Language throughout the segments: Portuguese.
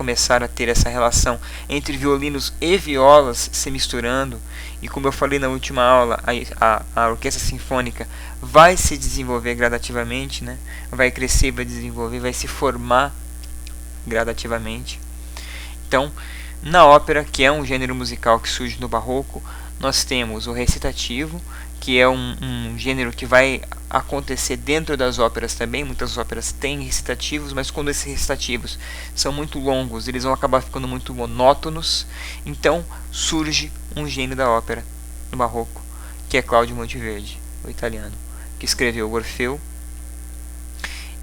começar a ter essa relação entre violinos e violas se misturando, e como eu falei na última aula, a orquestra sinfônica vai se desenvolver gradativamente, né? Vai crescer, vai desenvolver, vai se formar gradativamente. Então, na ópera, que é um gênero musical que surge no barroco, nós temos o recitativo, que é um gênero que vai acontecer dentro das óperas também. Muitas óperas têm recitativos, mas quando esses recitativos são muito longos, eles vão acabar ficando muito monótonos. Então surge um gênio da ópera no barroco, que é Claudio Monteverdi, o italiano, que escreveu o Orfeu.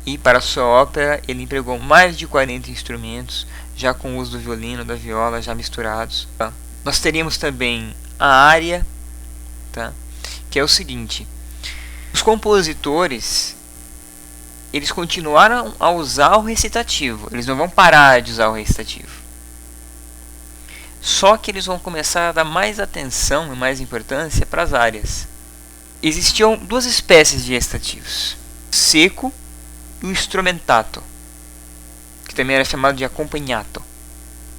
E para sua ópera ele empregou mais de 40 instrumentos, já com o uso do violino, da viola, já misturados. Tá? Nós teríamos também a ária, tá? Que é o seguinte: os compositores, eles continuaram a usar o recitativo, eles não vão parar de usar o recitativo, só que eles vão começar a dar mais atenção e mais importância para as áreas. Existiam duas espécies de recitativos: seco e o instrumentato, que também era chamado de acompanhato,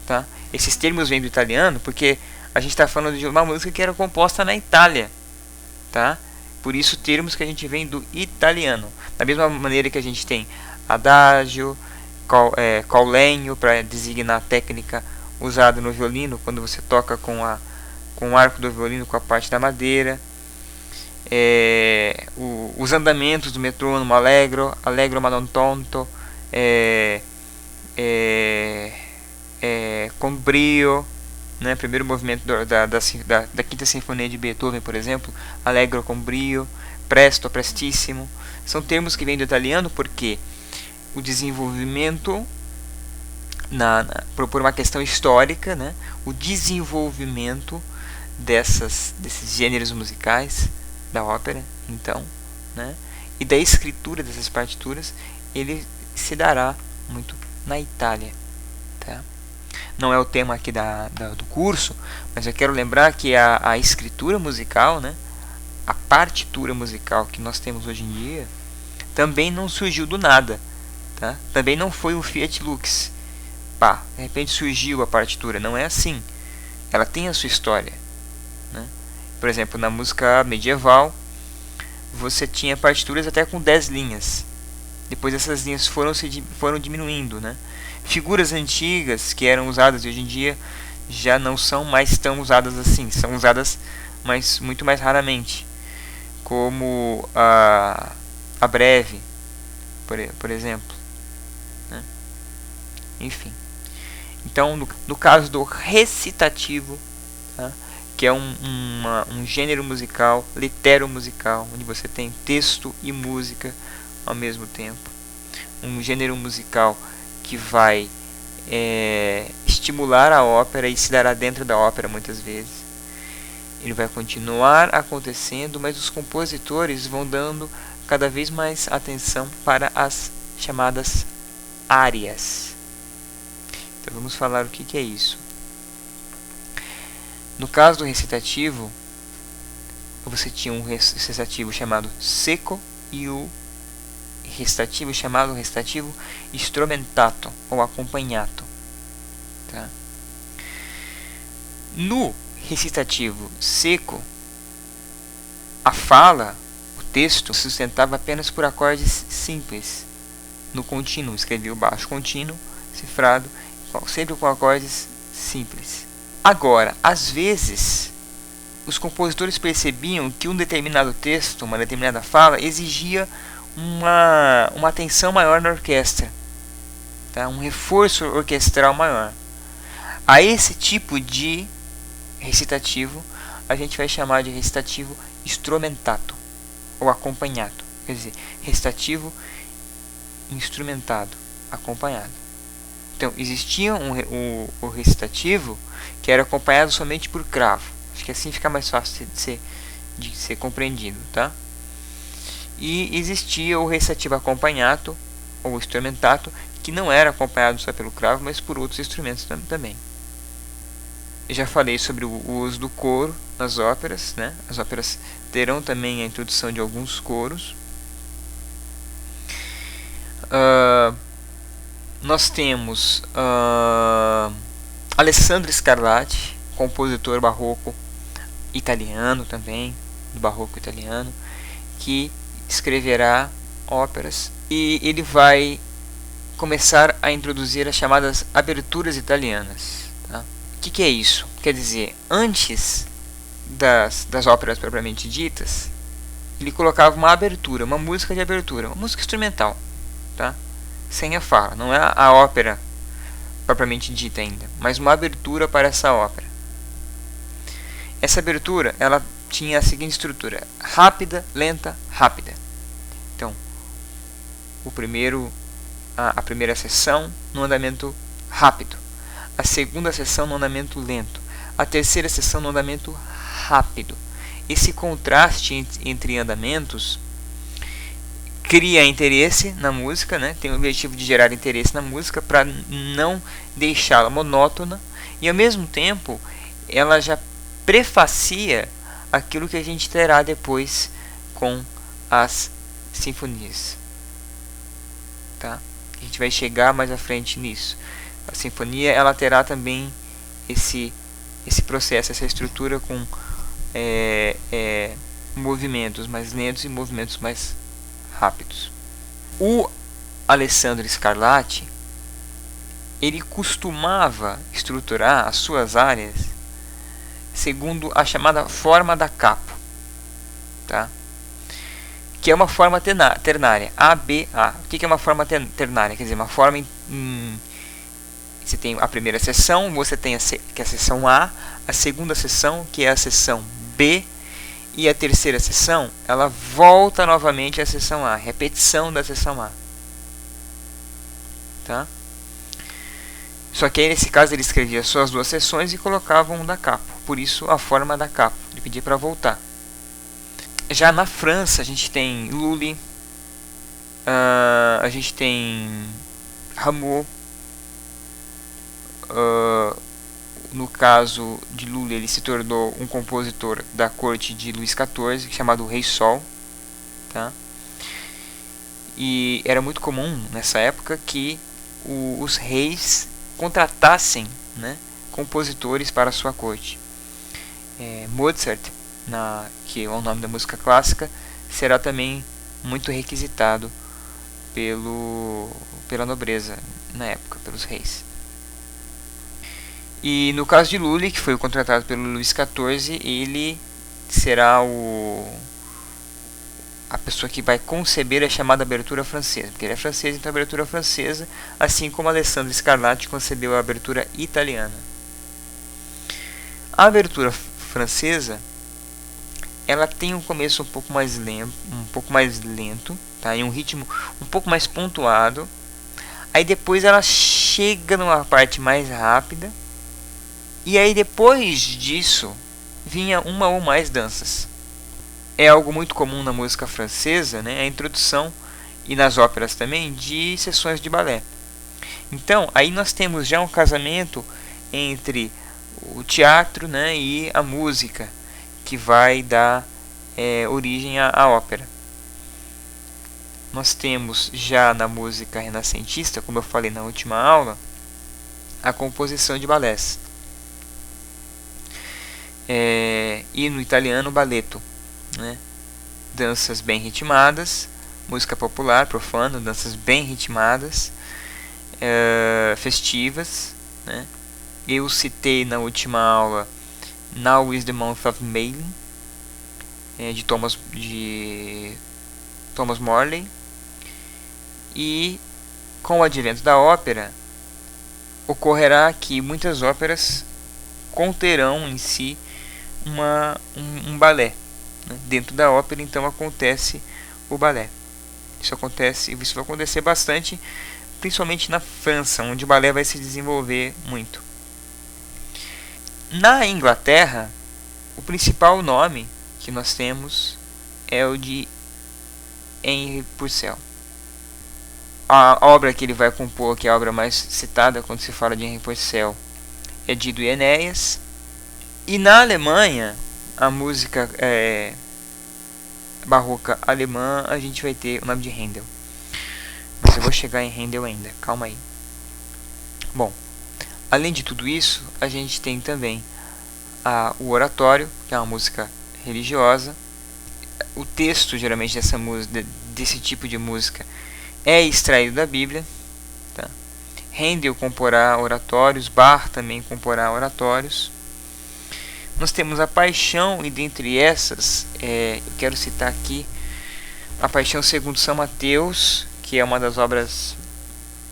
tá? Esses termos vêm do italiano porque a gente está falando de uma música que era composta na Itália, tá? Por isso termos que a gente vem do italiano. Da mesma maneira que a gente tem adagio, collegno para designar a técnica usada no violino quando você toca com o arco do violino, com a parte da madeira. Os andamentos do metrônomo allegro ma non tonto, com brio, né? Primeiro movimento da Quinta Sinfonia de Beethoven, por exemplo, allegro com brio, presto, prestissimo, são termos que vêm do italiano porque o desenvolvimento, por uma questão histórica, né? O desenvolvimento desses gêneros musicais da ópera, então, né? E da escritura dessas partituras, ele se dará muito na Itália, tá? Não é o tema aqui do curso, mas eu quero lembrar que a escritura musical, né, a partitura musical que nós temos hoje em dia, também não surgiu do nada, tá? Também não foi um Fiat Lux. Pá, de repente surgiu a partitura. Não é assim. Ela tem a sua história, né? Por exemplo, na música medieval, você tinha partituras até com 10 linhas. Depois essas linhas foram diminuindo, né? Figuras antigas que eram usadas hoje em dia já não são mais tão usadas assim, são usadas muito mais raramente, como a breve, por exemplo, né? Enfim, então no caso do recitativo, tá? Que é um gênero musical, litero musical, onde você tem texto e música ao mesmo tempo, um gênero musical que vai estimular a ópera e se dará dentro da ópera muitas vezes. Ele vai continuar acontecendo, mas os compositores vão dando cada vez mais atenção para as chamadas árias. Então vamos falar o que é isso. No caso do recitativo, você tinha um recitativo chamado secco e o recitativo chamado recitativo instrumentato ou acompanhato, tá? No recitativo seco, a fala, o texto, se sustentava apenas por acordes simples. No contínuo, escrevia o baixo contínuo, cifrado, sempre com acordes simples. Agora, às vezes, os compositores percebiam que um determinado texto, uma determinada fala, exigia uma atenção maior na orquestra, tá? Um reforço orquestral maior. A esse tipo de recitativo a gente vai chamar de recitativo instrumentato ou acompanhado, quer dizer, recitativo instrumentado, acompanhado. Então existia o recitativo que era acompanhado somente por cravo. Acho que assim fica mais fácil de ser compreendido, tá? E existia o recitativo acompanhato ou instrumentato, que não era acompanhado só pelo cravo, mas por outros instrumentos também. Eu já falei sobre o uso do coro nas óperas, né? As óperas terão também a introdução de alguns coros. Nós temos Alessandro Scarlatti, compositor barroco italiano também, do barroco italiano, que escreverá óperas, e ele vai começar a introduzir as chamadas aberturas italianas. Tá? O que é isso? Quer dizer, antes das óperas propriamente ditas, ele colocava uma abertura, uma música de abertura, uma música instrumental, tá? Sem a fala, não é a ópera propriamente dita ainda, mas uma abertura para essa ópera. Essa abertura, ela tinha a seguinte estrutura: rápida, lenta, rápida. Então, a primeira sessão no andamento rápido, a segunda sessão no andamento lento, a terceira sessão no andamento rápido. Esse contraste entre andamentos cria interesse na música, né? Tem o objetivo de gerar interesse na música para não deixá-la monótona, e ao mesmo tempo ela já prefacia aquilo que a gente terá depois com as sinfonias. Tá? A gente vai chegar mais à frente nisso. A sinfonia, ela terá também esse processo, essa estrutura com movimentos mais lentos e movimentos mais rápidos. O Alessandro Scarlatti, ele costumava estruturar as suas áreas segundo a chamada forma da capo, tá? Que é uma forma ternária, ABA. O que é uma forma ternária? Quer dizer, uma forma você tem a primeira seção, você tem que é a seção A, a segunda seção, que é a seção B, e a terceira seção, ela volta novamente à seção A, repetição da seção A. Tá? Só que aí, nesse caso, ele escrevia só as duas seções e colocava um da capo. Por isso, a forma da capo. Ele pedia para voltar. Já na França, a gente tem Lully, a gente tem Rameau. No caso de Lully, ele se tornou um compositor da corte de Luís XIV, chamado Rei Sol. Tá? E era muito comum, nessa época, que os reis contratassem, né, compositores para a sua corte. Mozart, que é o nome da música clássica, será também muito requisitado pela nobreza na época, pelos reis. E no caso de Lully, que foi contratado pelo Luís XIV, ele será a pessoa que vai conceber a chamada abertura francesa, porque ele é francês, então a abertura francesa, assim como Alessandro Scarlatti concebeu a abertura italiana. A abertura francesa, ela tem um começo um pouco mais lento, tá? Em um ritmo um pouco mais pontuado. Aí depois ela chega numa parte mais rápida. E aí depois disso vinha uma ou mais danças. É algo muito comum na música francesa, né? A introdução, e nas óperas também, de sessões de balé. Então, aí nós temos já um casamento entre o teatro, né, e a música, que vai dar origem à ópera. Nós temos já na música renascentista, como eu falei na última aula, a composição de balés. E no italiano, balletto, né? Danças bem ritmadas, música popular, profana, danças bem ritmadas, festivas, né? Eu citei na última aula Now is the Month of May, de Thomas Morley. E com o advento da ópera, ocorrerá que muitas óperas conterão em si um balé, né? Dentro da ópera, então, acontece o balé. Isso vai acontecer bastante, principalmente na França, onde o balé vai se desenvolver muito. Na Inglaterra, o principal nome que nós temos é o de Henry Purcell. A obra que ele vai compor, que é a obra mais citada quando se fala de Henry Purcell, é Dido e Enéas. E na Alemanha, a música barroca alemã, a gente vai ter o nome de Handel. Mas eu vou chegar em Handel ainda, calma aí. Bom, Além de tudo isso, a gente tem também o oratório, que é uma música religiosa. O texto, geralmente, desse tipo de música é extraído da Bíblia. Tá? Handel comporá oratórios, Bach também comporá oratórios. Nós temos a Paixão, e dentre essas, eu quero citar aqui a Paixão segundo São Mateus, que é uma das obras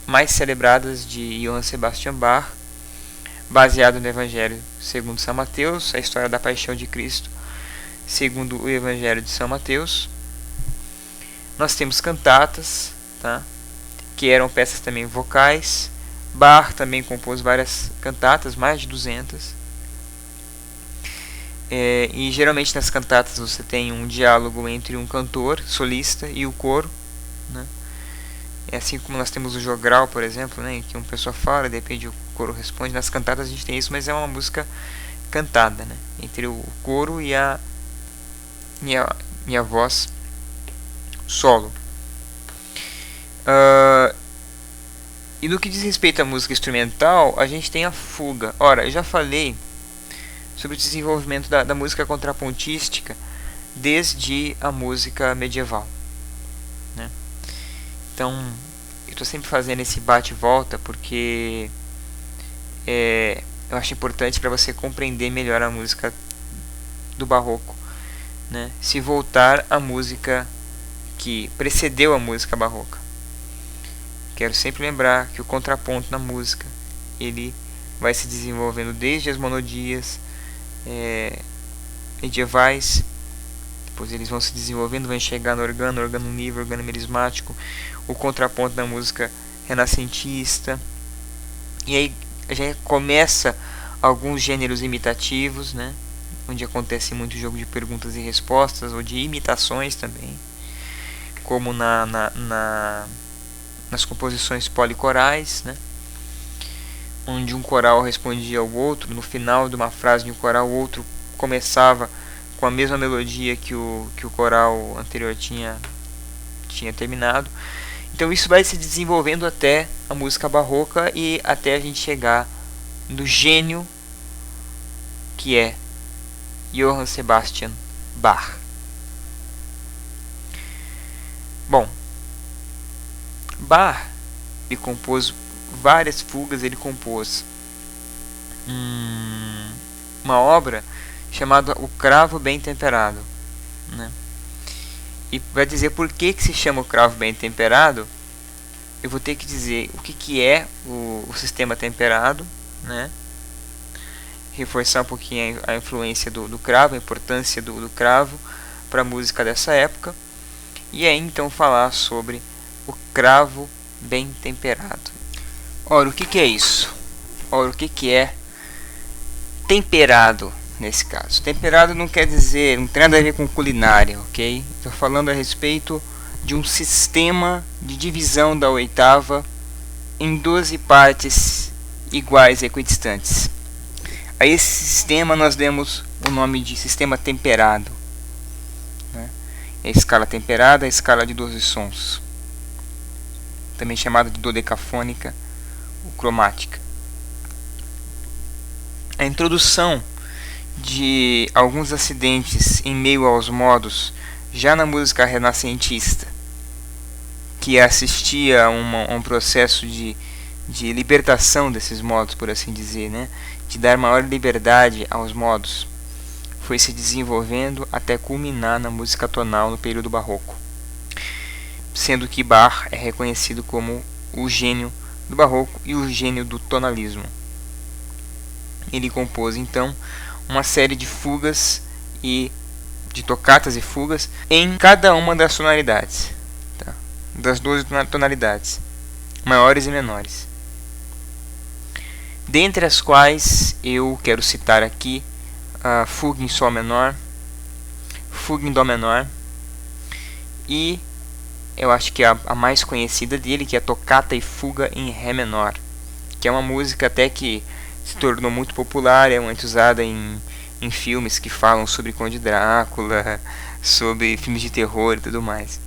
mais celebradas de Johann Sebastian Bach, baseado no Evangelho segundo São Mateus, a história da Paixão de Cristo segundo o Evangelho de São Mateus. Nós temos cantatas, tá? Que eram peças também vocais. Bach também compôs várias cantatas, mais de 200. E geralmente nas cantatas você tem um diálogo entre um cantor, solista, e o coro, né? É assim como nós temos o jogral, por exemplo, né, que uma pessoa fala e de repente o coro responde. Nas cantatas a gente tem isso, mas é uma música cantada, né, entre o coro e a voz solo. E no que diz respeito à música instrumental, a gente tem a fuga. Ora, eu já falei sobre o desenvolvimento da música contrapontística desde a música medieval, né? Então, eu estou sempre fazendo esse bate e volta porque eu acho importante para você compreender melhor a música do barroco, né? Se voltar à música que precedeu a música barroca. Quero sempre lembrar que o contraponto na música ele vai se desenvolvendo desde as monodias medievais, depois eles vão se desenvolvendo, vão chegar no organo nível, organo melismático, o contraponto da música renascentista, e aí já começa alguns gêneros imitativos, né, onde acontece muito jogo de perguntas e respostas, ou de imitações também, como nas composições policorais, né, onde um coral respondia ao outro. No final de uma frase de um coral, o outro começava com a mesma melodia que o coral anterior tinha terminado. Então isso vai se desenvolvendo até a música barroca e até a gente chegar no gênio que é Johann Sebastian Bach. Bom, Bach ele compôs várias fugas. Ele compôs uma obra chamada O Cravo Bem Temperado, né? E vai dizer por que se chama o cravo bem temperado. Eu vou ter que dizer o que é o sistema temperado, né? Reforçar um pouquinho a influência do cravo, a importância do cravo para a música dessa época. E aí então falar sobre o cravo bem temperado. Ora, o que é isso? Ora, o que é temperado nesse caso? Temperado não quer dizer, não tem nada a ver com culinária, ok? Estou falando a respeito de um sistema de divisão da oitava em 12 partes iguais e equidistantes. A esse sistema nós demos o nome de sistema temperado, né? A escala temperada, a escala de 12 sons, também chamada de dodecafônica ou cromática. A introdução de alguns acidentes em meio aos modos já na música renascentista, que assistia a um processo de libertação desses modos, por assim dizer, né? De dar maior liberdade aos modos, foi se desenvolvendo até culminar na música tonal no período barroco, sendo que Bach é reconhecido como o gênio do barroco e o gênio do tonalismo. Ele compôs então uma série de fugas e de tocatas e fugas em cada uma das tonalidades, tá? Das 12 tonalidades, maiores e menores, dentre as quais eu quero citar aqui a fuga em sol menor, fuga em dó menor, e eu acho que a mais conhecida dele, que é a tocata e fuga em ré menor, que é uma música até que se tornou muito popular, é muito usada em filmes que falam sobre Conde Drácula, sobre filmes de terror e tudo mais.